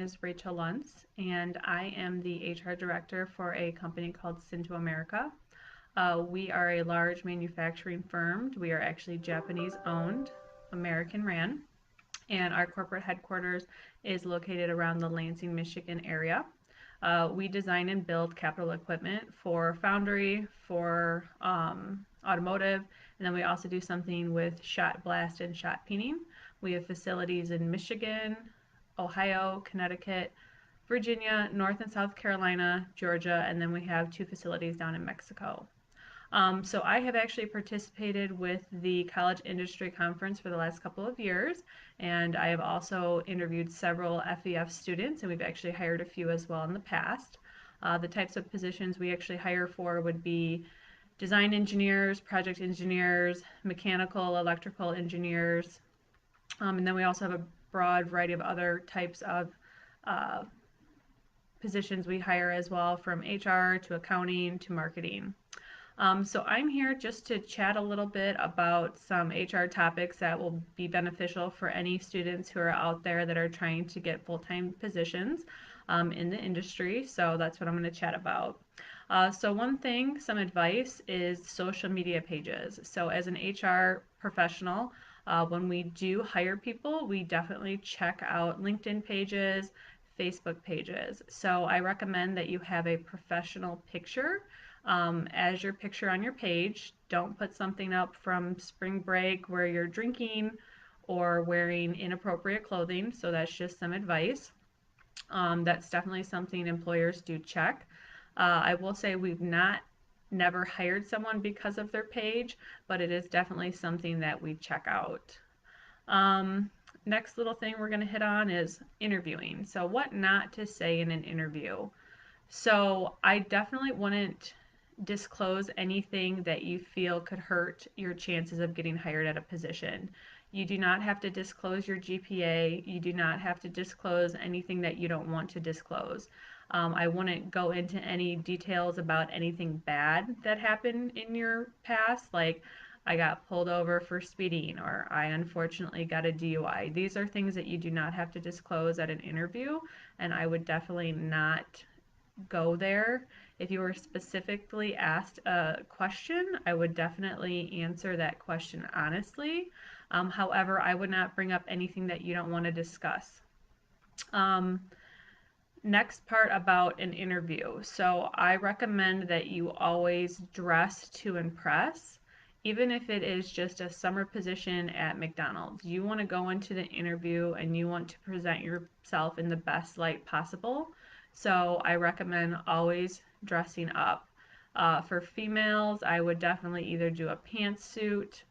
is Rachel Lunce, and I am the HR director for a company called Sinto America. We are a large manufacturing firm. We are actually Japanese owned, American ran, and our corporate headquarters is located around the Lansing, Michigan area. We design and build capital equipment for Foundry, for automotive, and then we also do something with shot blast and shot peening. We have facilities in Michigan, Ohio, Connecticut, Virginia, North and South Carolina, Georgia, and then we have two facilities down in Mexico. So I have actually participated with the College Industry Conference for the last couple of years, and I have also interviewed several FEF students, and we've actually hired a few as well in the past. The types of positions we actually hire for would be design engineers, project engineers, mechanical, electrical engineers, and then we also have a broad variety of other types of uh, positions we hire as well, from HR to accounting to marketing. So I'm here just to chat a little bit about some HR topics that will be beneficial for any students who are out there that are trying to get full-time positions in the industry. So that's what I'm going to chat about. So one thing, some advice, is social media pages. So as an HR professional, when we do hire people, we definitely check out LinkedIn pages, Facebook pages. So I recommend that you have a professional picture as your picture on your page. Don't put something up from spring break where you're drinking or wearing inappropriate clothing. So that's just some advice. That's definitely something employers do check. I will say we've not never hired someone because of their page, but it is definitely something that we check out. Um, Next little thing we're going to hit on is interviewing. So what not to say in an interview. So I definitely wouldn't disclose anything that you feel could hurt your chances of getting hired at a position. You do not have to disclose your GPA. You do not have to disclose anything that you don't want to disclose. I wouldn't go into any details about anything bad that happened in your past, like I got pulled over for speeding or I unfortunately got a DUI. These are things that you do not have to disclose at an interview, and I would definitely not go there. If you were specifically asked a question, I would definitely answer that question honestly. However, I would not bring up anything that you don't want to discuss. Um, Next part about an interview. So I recommend that you always dress to impress. Even if it is just a summer position at McDonald's, you want to go into the interview and you want to present yourself in the best light possible. So I recommend always dressing up. For females, I would definitely either do a pantsuit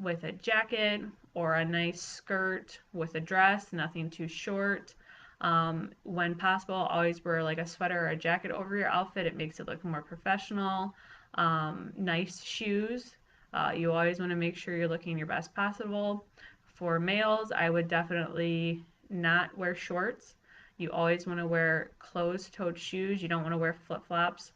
with a jacket or a nice skirt with a dress, nothing too short. When possible, always wear like a sweater or a jacket over your outfit. It makes it look more professional. Nice shoes. You always want to make sure you're looking your best possible. For males, I would definitely not wear shorts. You always want to wear closed-toed shoes. You don't want to wear flip-flops.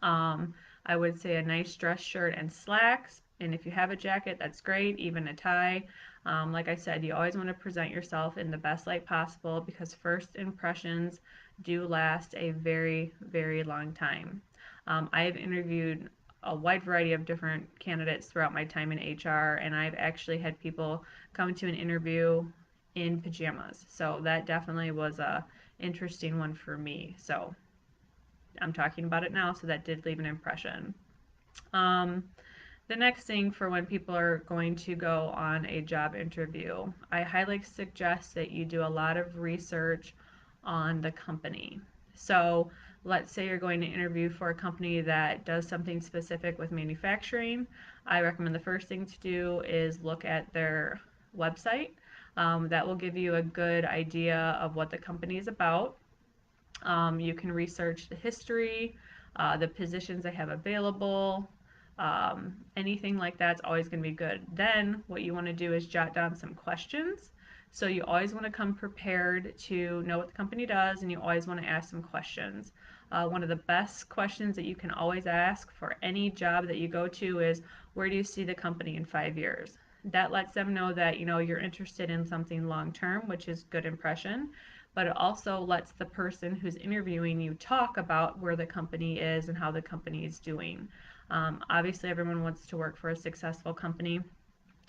I would say a nice dress shirt and slacks. And if you have a jacket, that's great, even a tie. Like I said, you always want to present yourself in the best light possible because first impressions do last a very, very long time. I have interviewed a wide variety of different candidates throughout my time in HR, and I've actually had people come to an interview in pajamas. So that definitely was a interesting one for me. So I'm talking about it now, so that did leave an impression. Um, the next thing for when people are going to go on a job interview, I highly suggest that you do a lot of research on the company. So let's say you're going to interview for a company that does something specific with manufacturing. I recommend the first thing to do is look at their website. That will give you a good idea of what the company is about. You can research the history, the positions they have available, anything like that's always going to be good. Then what you want to do is jot down some questions. So you always want to come prepared to know what the company does, and you always want to ask some questions. One of the best questions that you can always ask for any job that you go to is, where do you see the company in 5 years? That lets them know that you're interested in something long term, which is good impression. but it also lets the person who's interviewing you talk about where the company is and how the company is doing. Obviously, everyone wants to work for a successful company,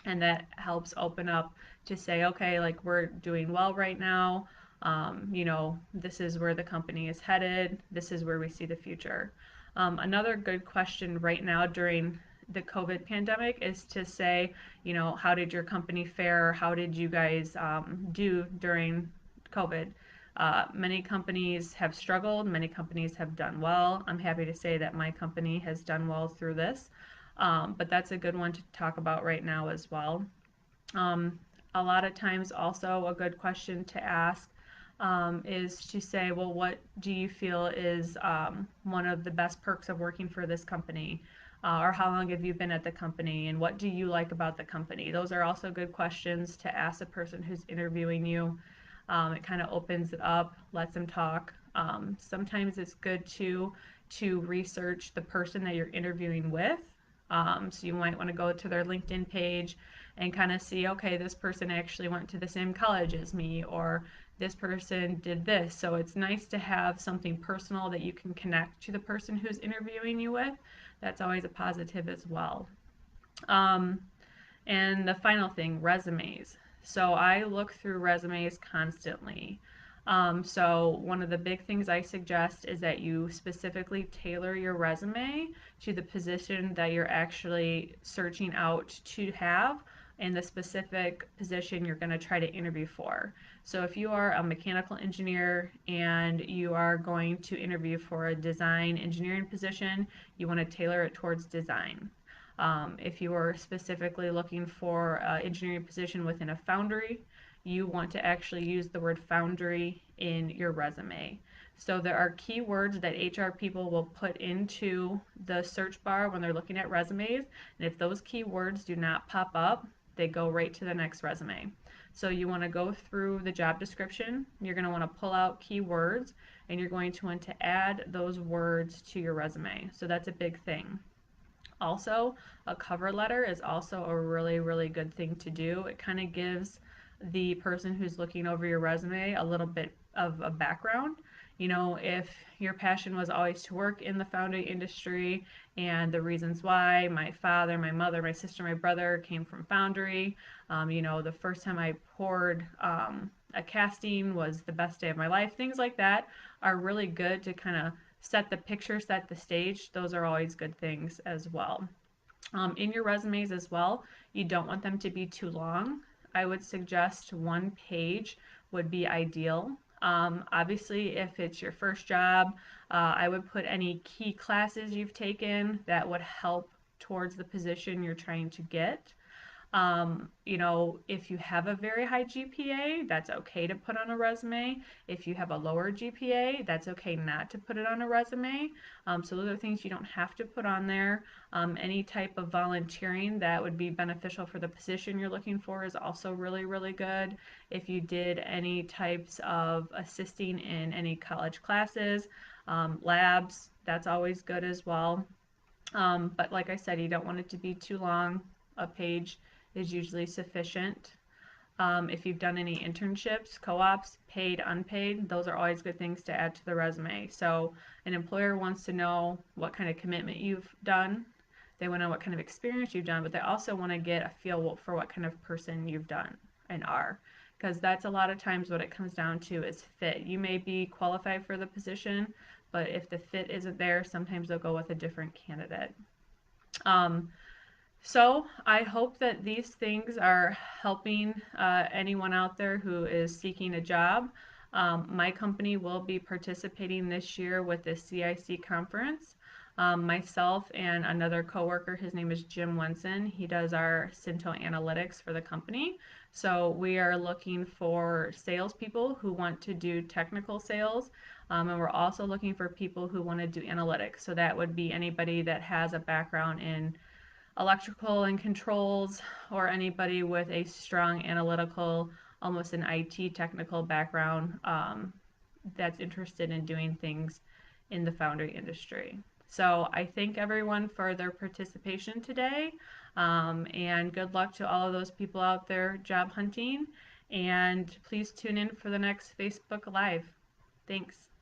and that helps open up to say, okay, like we're doing well right now. This is where the company is headed. This is where we see the future. Another good question right now during the COVID pandemic is to say, how did your company fare? How did you guys do during COVID? Many companies have struggled, many companies have done well. I'm happy to say that my company has done well through this, but that's a good one to talk about right now as well. Um, a lot of times, also, a good question to ask is to say, well, what do you feel is one of the best perks of working for this company? Or how long have you been at the company? And what do you like about the company? Those are also good questions to ask a person who's interviewing you. It kind of opens it up, lets them talk. Sometimes it's good to research the person that you're interviewing with. So you might want to go to their LinkedIn page and kind of see, okay, this person actually went to the same college as me, or this person did this. So it's nice to have something personal that you can connect to the person who's interviewing you with. That's always a positive as well. Um, and the final thing, resumes. So I look through resumes constantly. So one of the big things I suggest is that you specifically tailor your resume to the position that you're actually searching out to have and the specific position you're going to try to interview for. So if you are a mechanical engineer and you are going to interview for a design engineering position, you want to tailor it towards design. If you are specifically looking for an engineering position within a foundry, you want to actually use the word foundry in your resume. So there are keywords that HR people will put into the search bar when they're looking at resumes, and if those keywords do not pop up, they go right to the next resume. So you want to go through the job description, you're going to want to pull out keywords, and you're going to want to add those words to your resume. So that's a big thing. Also, a cover letter is also a really, really good thing to do. It kind of gives the person who's looking over your resume a little bit of a background. If your passion was always to work in the foundry industry and the reasons why, my father, my mother, my sister, my brother came from foundry. The first time I poured a casting was the best day of my life. Things like that are really good to kind of set the picture, set the stage. Those are always good things as well. In your resumes as well, you don't want them to be too long. I would suggest 1 page would be ideal. Obviously, if it's your first job, I would put any key classes you've taken that would help towards the position you're trying to get. If you have a very high GPA, that's okay to put on a resume. If you have a lower GPA, that's okay not to put it on a resume. So those are things you don't have to put on there. Any type of volunteering that would be beneficial for the position you're looking for is also really, really good. If you did any types of assisting in any college classes, labs, that's always good as well. But like I said, you don't want it to be too long. A page is usually sufficient. If you've done any internships, co-ops, paid, unpaid, those are always good things to add to the resume. So an employer wants to know what kind of commitment you've done. They want to know what kind of experience you've done, but they also want to get a feel for what kind of person you've done and are. Because that's a lot of times what it comes down to is fit. You may be qualified for the position, but if the fit isn't there, sometimes they'll go with a different candidate. Um, so I hope that these things are helping anyone out there who is seeking a job. My company will be participating this year with the CIC conference. Myself and another coworker, his name is Jim Wenson. He does our Sinto analytics for the company. So we are looking for salespeople who want to do technical sales. And we're also looking for people who want to do analytics. So that would be anybody that has a background in electrical and controls, or anybody with a strong analytical, almost an IT technical background that's interested in doing things in the foundry industry. So I thank everyone for their participation today, and good luck to all of those people out there job hunting. And please tune in for the next Facebook Live. Thanks.